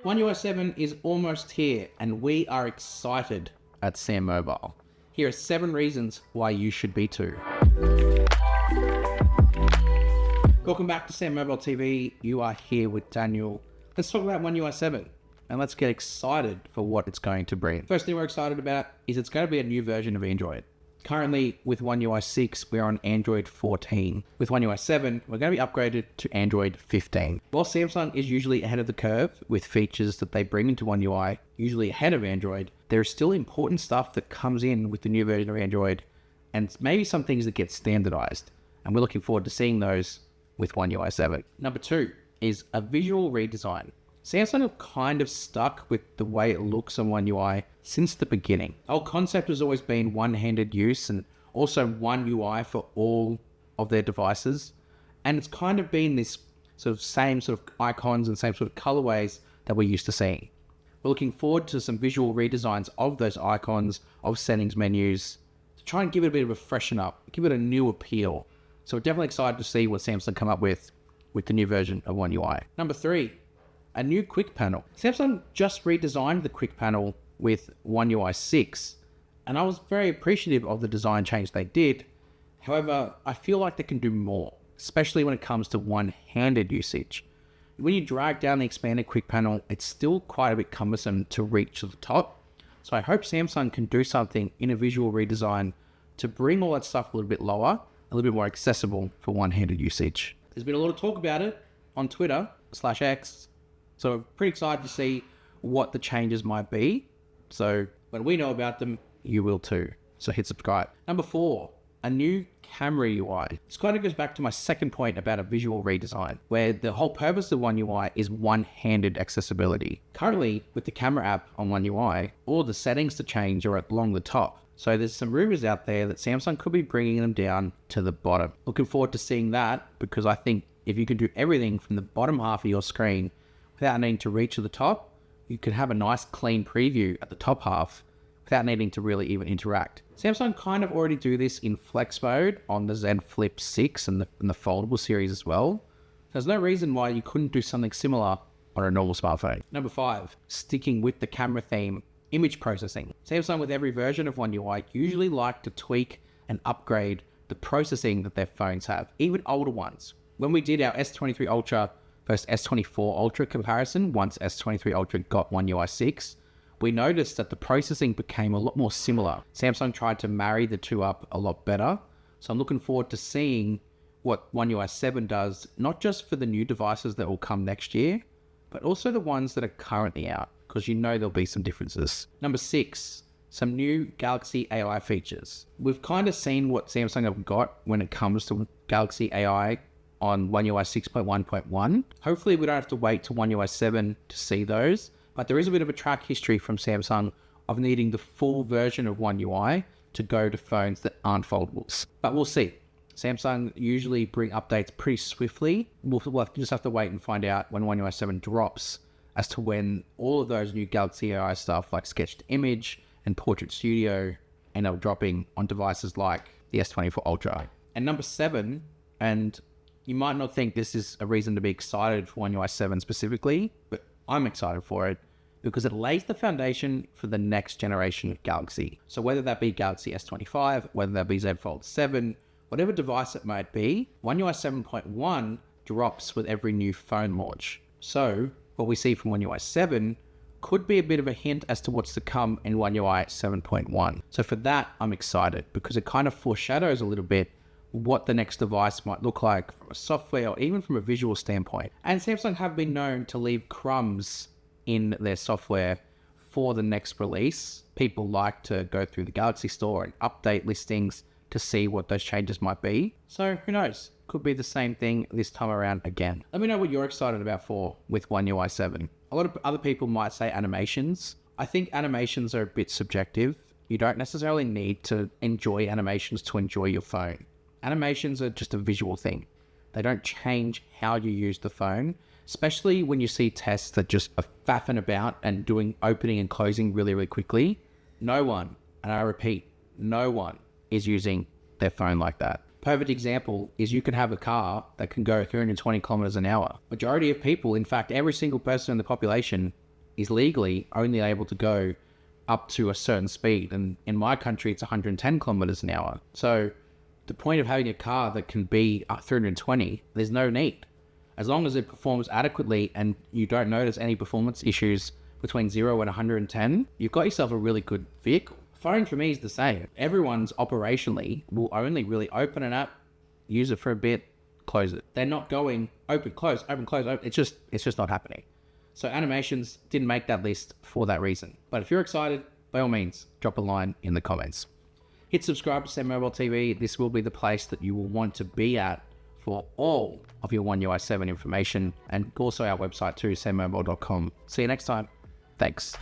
One UI 7 is almost here, and we are excited at SamMobile. Here are 7 reasons why you should be too. Welcome back to SamMobile TV. You are here with Daniel. Let's talk about One UI 7, and let's get excited for what it's going to bring. First thing we're excited about is it's going to be a new version of Android. Currently, with One UI 6, we're on Android 14. With One UI 7, we're going to be upgraded to Android 15. While Samsung is usually ahead of the curve with features that they bring into One UI, usually ahead of Android, there's still important stuff that comes in with the new version of Android, and maybe some things that get standardized. And we're looking forward to seeing those with One UI 7. Number 2 is a visual redesign. Samsung have kind of stuck with the way it looks on One UI since the beginning. The whole concept has always been one-handed use and also one UI for all of their devices. And it's kind of been this same sort of icons and same sort of colorways that we're used to seeing. We're looking forward to some visual redesigns of those icons, of settings menus, to try and give it a bit of a freshen up, give it a new appeal. So we're definitely excited to see what Samsung come up with the new version of One UI. Number 3. A new quick panel. Samsung just redesigned the quick panel with One UI 6, and I was very appreciative of the design change they did. However, I feel like they can do more, especially when it comes to one-handed usage. When you drag down the expanded quick panel, it's still quite a bit cumbersome to reach to the top. So I hope Samsung can do something in a visual redesign to bring all that stuff a little bit lower, a little bit more accessible for one-handed usage. There's been a lot of talk about it on Twitter/X. So I'm pretty excited to see what the changes might be. So when we know about them, you will too. So hit subscribe. Number 4, a new camera UI. This kind of goes back to my second point about a visual redesign, where the whole purpose of One UI is one-handed accessibility. Currently, with the camera app on One UI, all the settings to change are along the top. So there's some rumors out there that Samsung could be bringing them down to the bottom. Looking forward to seeing that, because I think if you can do everything from the bottom half of your screen without needing to reach to the top, you could have a nice clean preview at the top half without needing to really even interact. Samsung kind of already do this in flex mode on the Z Flip 6 and the foldable series as well. There's no reason why you couldn't do something similar on a normal smartphone. Number 5, sticking with the camera theme, image processing. Samsung with every version of One UI usually like to tweak and upgrade the processing that their phones have, even older ones. When we did our S23 Ultra versus S24 Ultra comparison, once S23 Ultra got One UI 6, we noticed that the processing became a lot more similar. Samsung tried to marry the two up a lot better. So I'm looking forward to seeing what One UI 7 does, not just for the new devices that will come next year, but also the ones that are currently out, because you know there'll be some differences. Number 6, some new Galaxy AI features. We've kind of seen what Samsung have got when it comes to Galaxy AI on One UI 6.1.1. Hopefully we don't have to wait till One UI 7 to see those, but there is a bit of a track history from Samsung of needing the full version of One UI to go to phones that aren't foldables. But we'll see. Samsung usually bring updates pretty swiftly. We'll just have to wait and find out when One UI 7 drops as to when all of those new Galaxy AI stuff like Sketch to Image and Portrait Studio end up dropping on devices like the S24 Ultra. And number 7, and you might not think this is a reason to be excited for One UI 7 specifically, but I'm excited for it because it lays the foundation for the next generation of Galaxy. So whether that be Galaxy S25, whether that be Z Fold 7, whatever device it might be, One UI 7.1 drops with every new phone launch. So what we see from One UI 7 could be a bit of a hint as to what's to come in One UI 7.1. So for that, I'm excited because it kind of foreshadows a little bit what the next device might look like from a software or even from a visual standpoint. And Samsung have been known to leave crumbs in their software for the next release. People like to go through the Galaxy Store and update listings to see what those changes might be. So who knows? Could be the same thing this time around again. Let me know what you're excited about with One UI 7. A lot of other people might say animations. I think animations are a bit subjective. You don't necessarily need to enjoy animations to enjoy your phone. Animations are just a visual thing. They don't change how you use the phone, especially when you see tests that just are faffing about and doing opening and closing really, really quickly. No one, and I repeat, no one is using their phone like that. Perfect example is you can have a car that can go 320 kilometers an hour. Majority of people, in fact, every single person in the population is legally only able to go up to a certain speed. And in my country, it's 110 kilometers an hour. So the point of having a car that can be 320, there's no need. As long as it performs adequately and you don't notice any performance issues between 0 and 110, you've got yourself a really good vehicle. Phone for me is the same. Everyone's operationally will only really open it up, use it for a bit, close it. They're not going open, close, open, close, open. It's just not happening. So animations didn't make that list for that reason. But if you're excited, by all means, drop a line in the comments. Hit subscribe to SamMobile TV. This will be the place that you will want to be at for all of your One UI 7 information, and also our website too, sammobile.com. See you next time. Thanks.